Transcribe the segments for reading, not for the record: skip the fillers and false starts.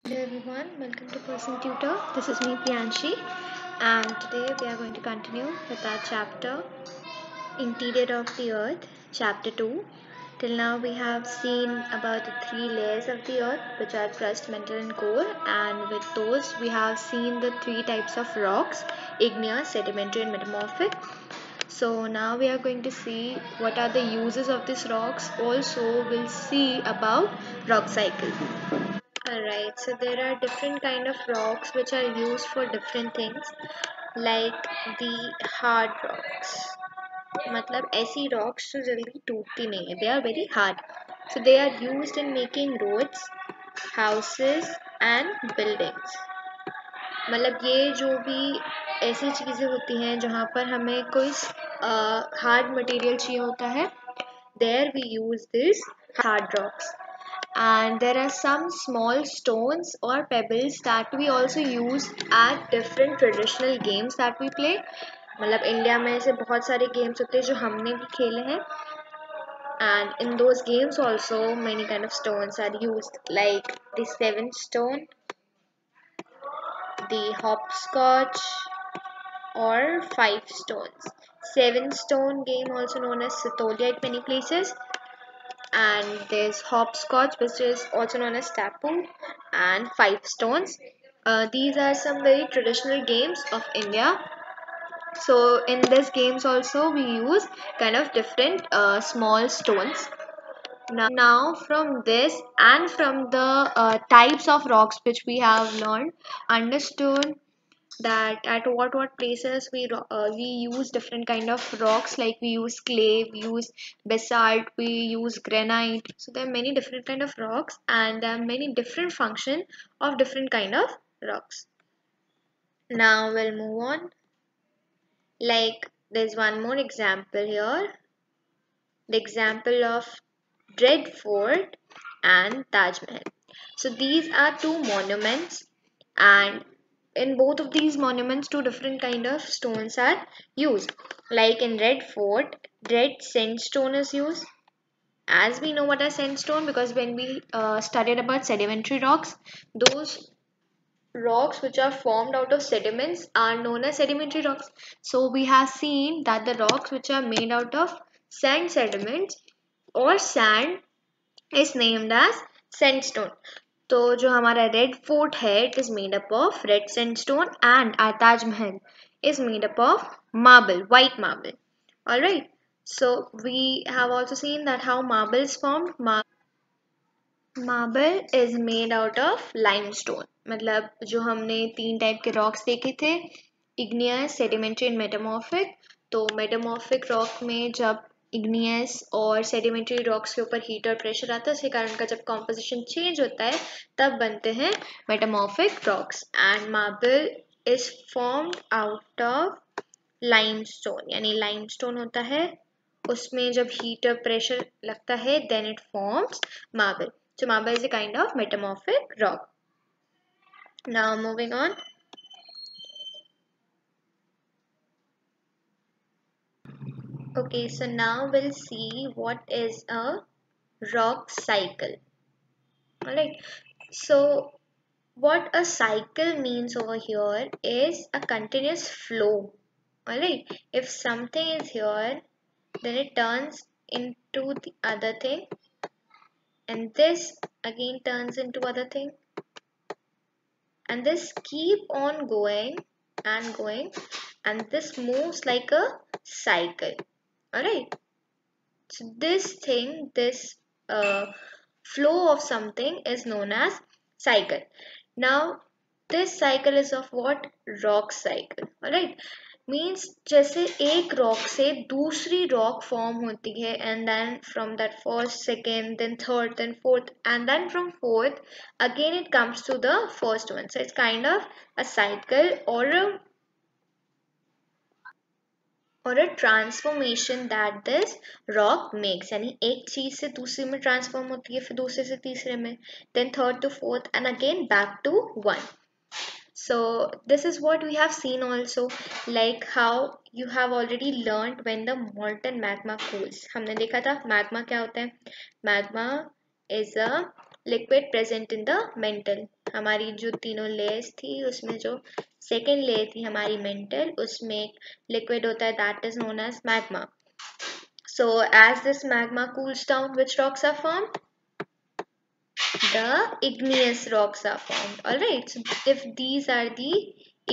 Hello everyone, welcome to Person Tutor. This is me Priyanshi, and today we are going to continue with our chapter Interior of the Earth, chapter 2. Till now we have seen about the three layers of the earth, which are crust, mantle and core, and with those we have seen the three types of rocks: igneous, sedimentary and metamorphic. So now we are going to see what are the uses of these rocks. Also we'll see about rock cycle. Alright, so there are different kind of rocks which are used for different things, like the hard rocks. मतलब ऐसी rocks जो जल्दी टूटती नहीं है, they are very hard. So they are used in making roads, houses and buildings. मतलब ये जो भी ऐसी चीज़ें होती हैं जहाँ पर हमें कोई hard material चाहिए होता है, there we use this hard rocks. And there are some small stones or pebbles that we also use at different traditional games that we play. मतलब इंडिया में ऐसे बहुत सारे गेम्स होते हैं जो हमने भी खेले हैं, and in those games also many kind of stones are used, like the seven stone, the hopscotch, or five stones. Seven stone game, also known as Sitolia at many places, and there's hopscotch, which is also known as tapu, and five stones. These are some very traditional games of India. So in these games also we use kind of different small stones. Now from this and from the types of rocks which we have learned, understood that at what places we use different kind of rocks, like we use clay, we use basalt, we use granite. So there are many different kind of rocks, and there are many different function of different kind of rocks. Now we'll move on. Like there's one more example here, the example of Dread Fort and Taj Mahal. So these are two monuments, and in both of these monuments two different kind of stones are used. Like in Red Fort, red sandstone is used. As we know what are sandstone, because when we studied about sedimentary rocks, those rocks which are formed out of sediments are known as sedimentary rocks. So we have seen that the rocks which are made out of sand sediments or sand is named as sandstone. तो जो हमारा red fort है, it is made up of red sandstone, and our Taj Mahal is made up of marble, white marble. Alright, so we have also seen that how marble is formed. Marble is made out of limestone. मतलब जो हमने तीन type के rocks देखे थे, igneous, sedimentary and metamorphic. तो metamorphic rock में जब igneous और sedimentary rocks के ऊपर heat और pressure आता है, उसके कारण का जब composition change होता है तब बनते हैं metamorphic rocks. And marble is formed out of limestone. यानी limestone होता है, उसमें जब heat और pressure लगता है, then it forms marble. So marble is a kind of metamorphic rock. Now moving on. Okay, so now we'll see what is a rock cycle. Alright, so what a cycle means over here is a continuous flow. Alright, if something is here, then it turns into the other thing, and this again turns into other thing, and this keep on going and going, and this moves like a cycle. Alright, so this thing, this flow of something is known as cycle. Now this cycle is of what? Rock cycle. Alright, means जैसे एक rock से दूसरी rock form होती है, and then from that first, second, then third, then fourth, and then from fourth again it comes to the first one. So it's kind of a cycle or a transformation that this rock makes. यानी एक चीज से दूसरे में transform होती है, फिर दूसरे से तीसरे में, then third to fourth, and again back to one. So this is what we have seen also, like how you have already learned when the molten magma cools. हमने देखा था magma क्या होता है. Magma is a liquid present in the mantle. हमारी जो तीनों layers थी उसमें जो सेकेंड लेयर थी हमारी मेंटल, उसमें एक लिक्विड होता है that is known as magma. So as this magma cools down, which rocks are formed? The igneous rocks are formed. Alright, so if these are the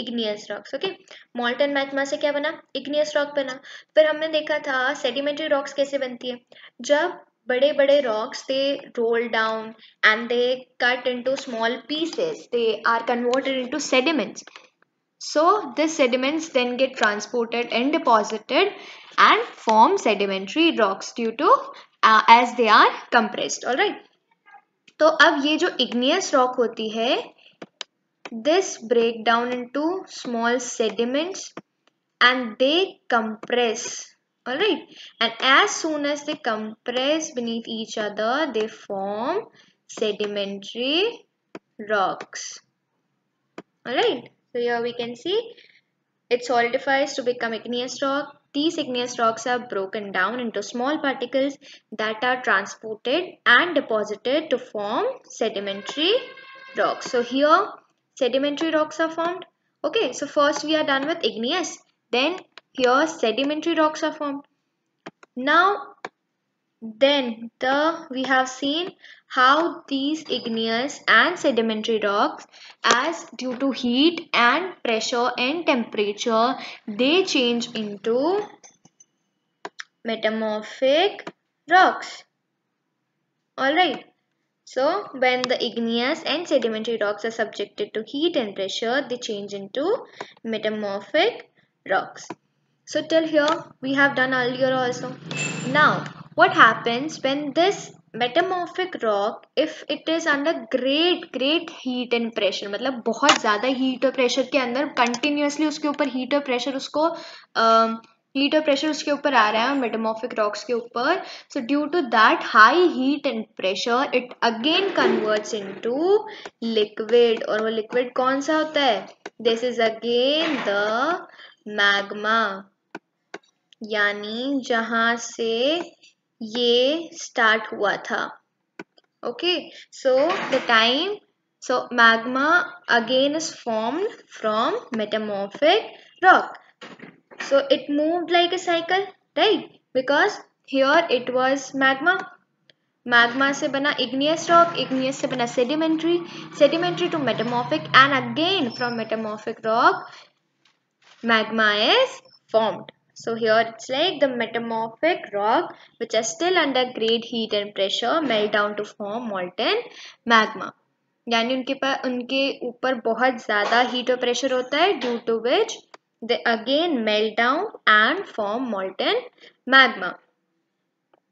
igneous rocks, okay. Molten magma से क्या बना? Igneous rock बना. फिर हमने देखा था sedimentary rocks कैसे बनती है. जब बड़े बड़े rocks they roll down and they cut into small pieces, they are converted into sediments. So these sediments then get transported and deposited and form sedimentary rocks due to as they are compressed. All right. तो अब ये जो igneous rock होती है, this break down into small sediments and they compress. All right. And as soon as they compress beneath each other, they form sedimentary rocks. All right. So here we can see it solidifies to become igneous rock. These igneous rocks are broken down into small particles that are transported and deposited to form sedimentary rocks. So here sedimentary rocks are formed. Okay, so first we are done with igneous. Then here sedimentary rocks are formed. Now we have seen how these igneous and sedimentary rocks, as due to heat and pressure and temperature, they change into metamorphic rocks. Alright, so when the igneous and sedimentary rocks are subjected to heat and pressure, they change into metamorphic rocks. So till here we have done earlier also. Now what happens when this metamorphic rock, if it is under great heat and pressure, मतलब बहुत ज़्यादा heat और pressure के अंदर continuously उसके ऊपर heat और pressure उसको heat और pressure उसके ऊपर आ रहा है metamorphic rocks के ऊपर. So due to that high heat and pressure, it again converts into liquid. और वो liquid कौन सा होता है? This is again the magma. यानी जहां से ये स्टार्ट हुआ था. Okay, so the time, so magma again is formed from metamorphic rock. So it moved like a cycle, right? Because here it was magma. Magma से बना igneous rock, igneous से बना sedimentary, sedimentary to metamorphic, and again from metamorphic rock magma is formed. So here it's like the metamorphic rock which are still under great heat and pressure melt down to form molten magma. यानी उनके ऊपर बहुत ज़्यादा heat और pressure होता है, due to which they again melt down and form molten magma.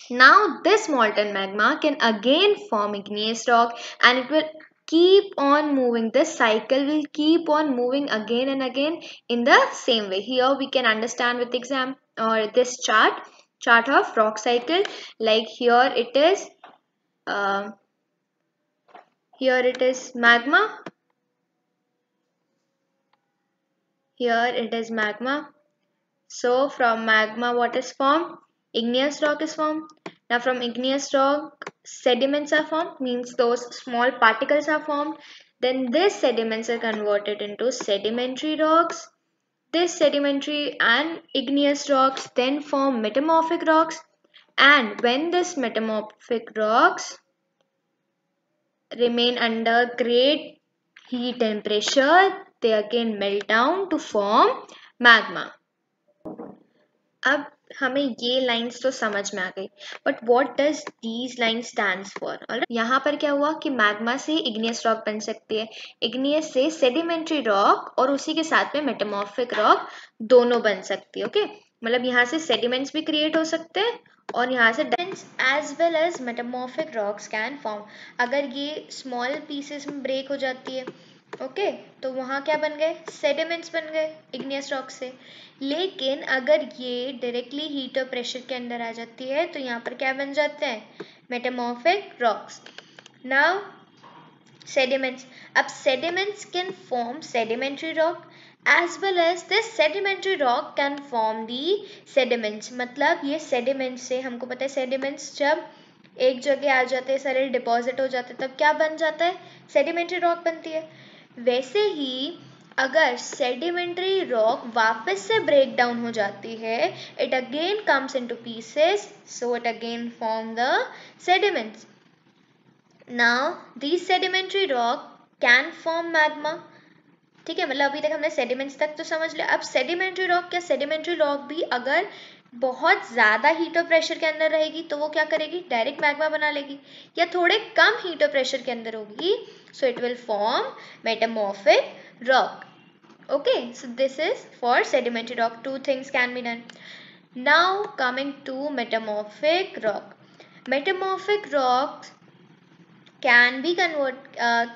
Now this molten magma can again form igneous rock and it will keep on moving. This cycle will keep on moving again and again in the same way. Here we can understand with exam or this chart of rock cycle. Like here it is magma. Here it is magma. So from magma what is formed? Igneous rock is formed. Now from igneous rock sediments are formed, means those small particles are formed. Then these sediments are converted into sedimentary rocks. This sedimentary and igneous rocks then form metamorphic rocks. And when this metamorphic rocks remain under great heat and pressure, they again melt down to form magma. अब हमें ये lines तो समझ में आ गई, but what does these lines stands for. यहाँ पर क्या हुआ कि मैग्मा से इग्नियस रॉक बन सकती है, इग्नियस से सेडिमेंट्री रॉक और उसी के साथ में मेटामॉर्फिक रॉक दोनों बन सकती है. ओके, मतलब यहाँ से सेडिमेंट्स भी क्रिएट हो सकते हैं और यहाँ से as well as metamorphic rocks can form. अगर ये स्मॉल पीसेस में ब्रेक हो जाती है, ओके, तो वहाँ क्या बन गए? सेडिमेंट्स बन गए इग्नियस रॉक से. लेकिन अगर ये डायरेक्टली हीट और प्रेशर के अंदर आ जाती है तो यहाँ पर क्या बन जाते हैं? Metamorphic rocks. Now sediments. अब sediments can form sedimentary rock as well as this sedimentary rock can form the sediments. मतलब ये sediments से हमको पता है sediments जब एक जगह आ जाते हैं, सारे डिपॉजिट हो जाते हैं, तब क्या बन जाता है? सेडिमेंट्री रॉक बनती है। वैसे ही अगर सेडिमेंट्री रॉक वापस से ब्रेक डाउन हो जाती है, it again comes into pieces, so it again form the sediments. Now these sedimentary rock can form magma. ठीक है, मतलब अभी तक हमने सेडिमेंट्स तक तो समझ लिया। अब सेडिमेंट्री रॉक, क्या सेडिमेंट्री रॉक भी अगर बहुत ज़्यादा हीट और प्रेशर के अंदर रहेगी तो वो क्या करेगी? डायरेक्ट मैग्मा बना लेगी, या थोड़े कम हीट और प्रेशर के अंदर होगी, so it will form metamorphic rock. Okay, so this is for sedimentary rock. Two things can be done. Now coming to metamorphic rock. Metamorphic rocks can be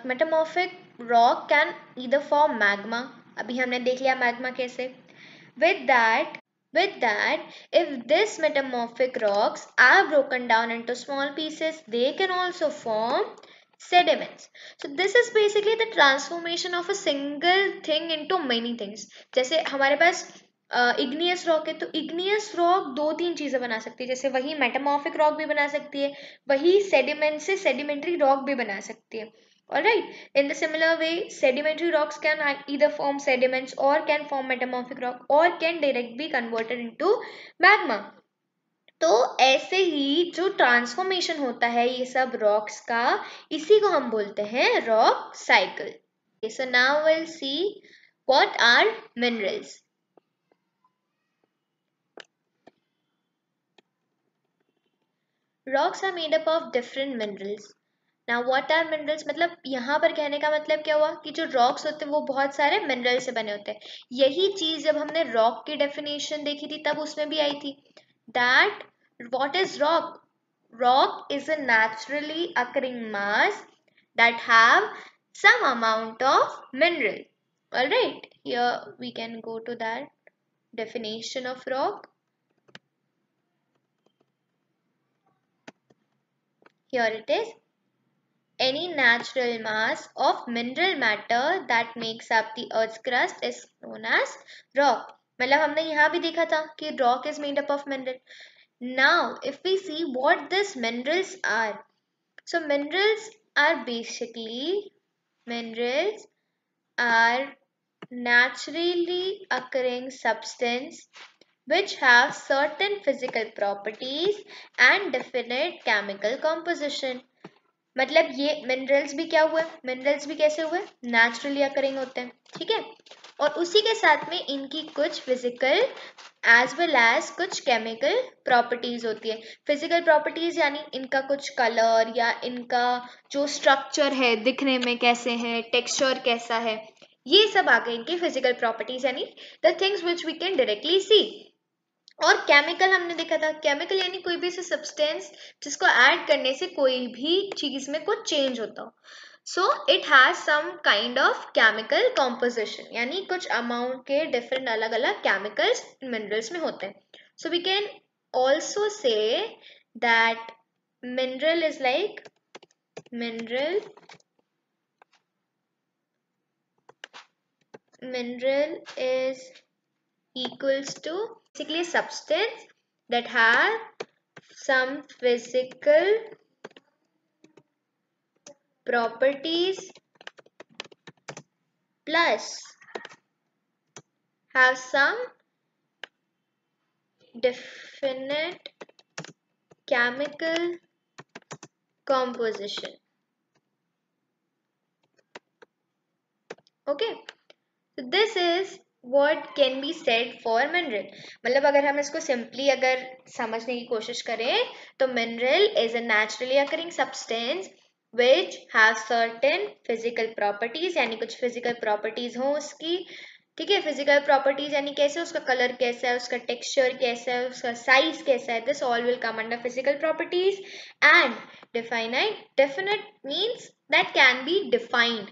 metamorphic rock can either form magma. अभी हमने देख लिया magma कैसे. With that, if this metamorphic rocks are broken down into small pieces, they can also form sediments. So this is basically the transformation of a single thing into many things. जैसे हमारे पास igneous rock है, तो igneous rock दो तीन चीजें बना सकती है, जैसे वही मेटामॉर्फिक रॉक भी बना सकती है, वही सेडिमेंट से सेडिमेंट्री रॉक भी बना सकती है. Alright, in the similar way, sedimentary rocks can either form sediments or can form metamorphic rock or can directly be converted into magma. तो ऐसे ही जो ट्रांसफॉर्मेशन होता है ये सब रॉक्स का, इसी को हम बोलते हैं rock cycle. So now we'll see what are minerals. Rocks are made up of different minerals. Now what are minerals, मतलब यहाँ पर कहने का मतलब क्या हुआ कि जो रॉक्स होते हैं वो बहुत सारे मिनरल से बने होते हैं. यही चीज जब हमने रॉक की डेफिनेशन देखी थी तब उसमें भी आई थी. That what is rock? Rock is a naturally occurring mass that have some amount of mineral. Alright, here we can go to that definition of rock. Here it is. Any natural mass of mineral matter that makes up the earth's crust is known as rock. मतलब हमने यहाँ भी देखा था कि rock is made up of mineral. Now if we see what these minerals are, so minerals are naturally occurring substance which have certain physical properties and definite chemical composition. मतलब ये minerals भी क्या हुए? मिनरल्स भी कैसे हुए? Naturally occurring होते हैं. ठीक है, और उसी के साथ में इनकी कुछ फिजिकल एज वेल एज कुछ केमिकल प्रॉपर्टीज होती है. फिजिकल प्रॉपर्टीज यानी इनका कुछ कलर या इनका जो स्ट्रक्चर है दिखने में कैसे है, टेक्सचर कैसा है, ये सब आ गए इनकी फिजिकल प्रॉपर्टीज, यानी the things which we can directly see. और केमिकल हमने देखा था, केमिकल यानी कोई भी ऐसे सब्सटेंस जिसको ऐड करने से कोई भी चीज में कुछ चेंज होता हो. So it has some kind of chemical composition, यानी कुछ अमाउंट के डिफरेंट अलग अलग केमिकल्स मिनरल्स में होते हैं. So we can also say that mineral is like mineral is equals to basically a substance that have some physical properties plus have some definite chemical composition. Okay, so this is what can be said for mineral. मतलब अगर हम इसको simply अगर समझने की कोशिश करें तो mineral is a naturally occurring substance which have certain physical properties, यानी कुछ physical properties हो उसकी. ठीक है, फिजिकल प्रॉपर्टीज यानी कैसे, उसका कलर कैसा है, उसका टेक्सचर कैसा है, उसका साइज कैसा है, this all will come under physical properties. And definite means that can be defined,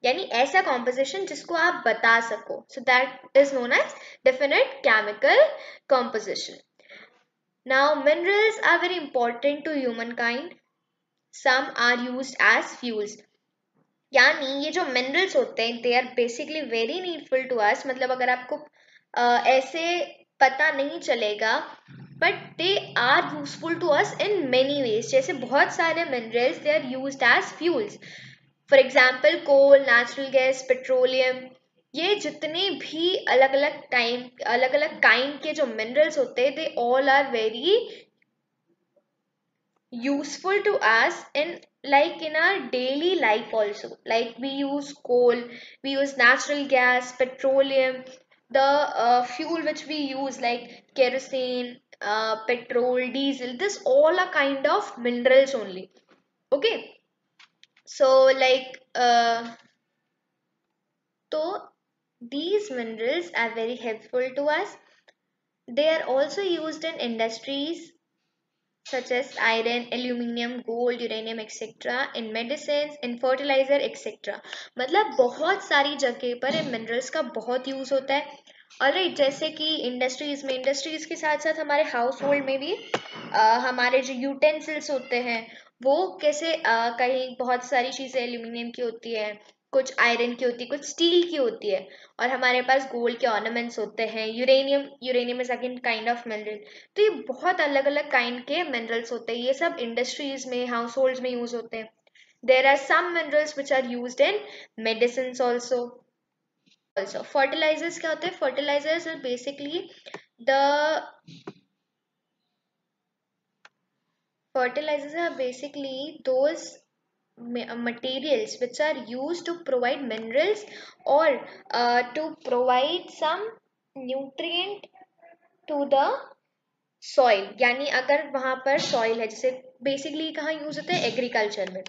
यानी ऐसा कॉम्पोजिशन जिसको आप बता सको. So that is known as definite chemical composition. Now minerals are very important to human kind. Some are used as fuels, यानी ये जो minerals होते हैं they are basically very needful to us. मतलब अगर आपको ऐसे पता नहीं चलेगा, but they are useful to us in many ways. जैसे बहुत सारे minerals they are used as fuels, for example coal, natural gas, petroleum. ये जितने भी अलग अलग टाइम, अलग अलग काइंड के जो मिनरल्स होते हैं, they all are very useful to us in, like in our daily life also. Like we use coal, we use natural gas, petroleum, the fuel which we use like kerosene, petrol, diesel, this all are kind of minerals only. Okay, so like so these minerals are very helpful to us. They are also used in industries such as iron, aluminium, gold, uranium, etc. in medicines, in fertilizer, etc. मतलब बहुत सारी जगह पर इन minerals का बहुत use होता है। Alright, जैसे कि इंडस्ट्रीज में, इंडस्ट्रीज के साथ साथ हमारे हाउस होल्ड में भी हमारे जो यूटेंसिल्स होते हैं वो कैसे कहीं बहुत सारी चीजें एल्यूमिनियम की होती है, कुछ आयरन की होती है, कुछ स्टील की होती है, और हमारे पास गोल्ड के ऑर्नामेंट्स होते हैं। Uranium, uranium is again kind of mineral. तो ये बहुत अलग अलग काइंड के मिनरल्स होते हैं, ये सब इंडस्ट्रीज में, हाउस होल्ड में यूज होते हैं। There are some minerals which are use in medicine also. Fertilizers क्या होते हैं? Fertilizers are basically the fertilizers are basically those materials which are used to provide minerals or to provide some nutrient to the soil. यानी अगर वहां पर soil है, जैसे basically कहाँ यूज होते हैं? एग्रीकल्चर में।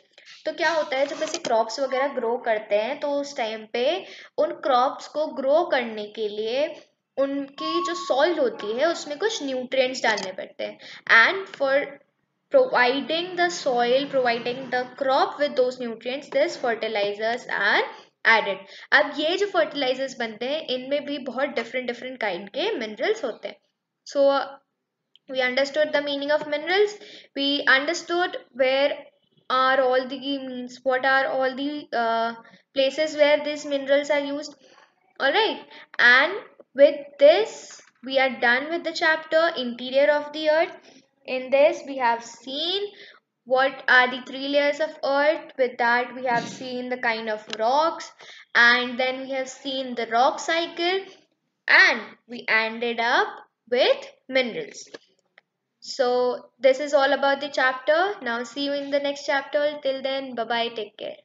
तो क्या होता है, जब ऐसे क्रॉप्स वगैरह ग्रो करते हैं तो उस टाइम पे उन क्रॉप्स को ग्रो करने के लिए उनकी जो सॉइल होती है उसमें कुछ न्यूट्रिएंट्स डालने पड़ते हैं, and for providing the soil, providing the crop with those nutrients, this fertilizers are added. अब ये जो fertilizers बनते हैं इनमें भी बहुत different different kind के minerals होते हैं। So we understood the meaning of minerals, we understood where are all the means, what are all the places where these minerals are used. All right, and with this we are done with the chapter interior of the earth. In this we have seen what are the three layers of earth. With that we have seen the kind of rocks, and then we have seen the rock cycle, and we ended up with minerals. So this is all about the chapter. Now see you in the next chapter. Till then, bye bye, take care.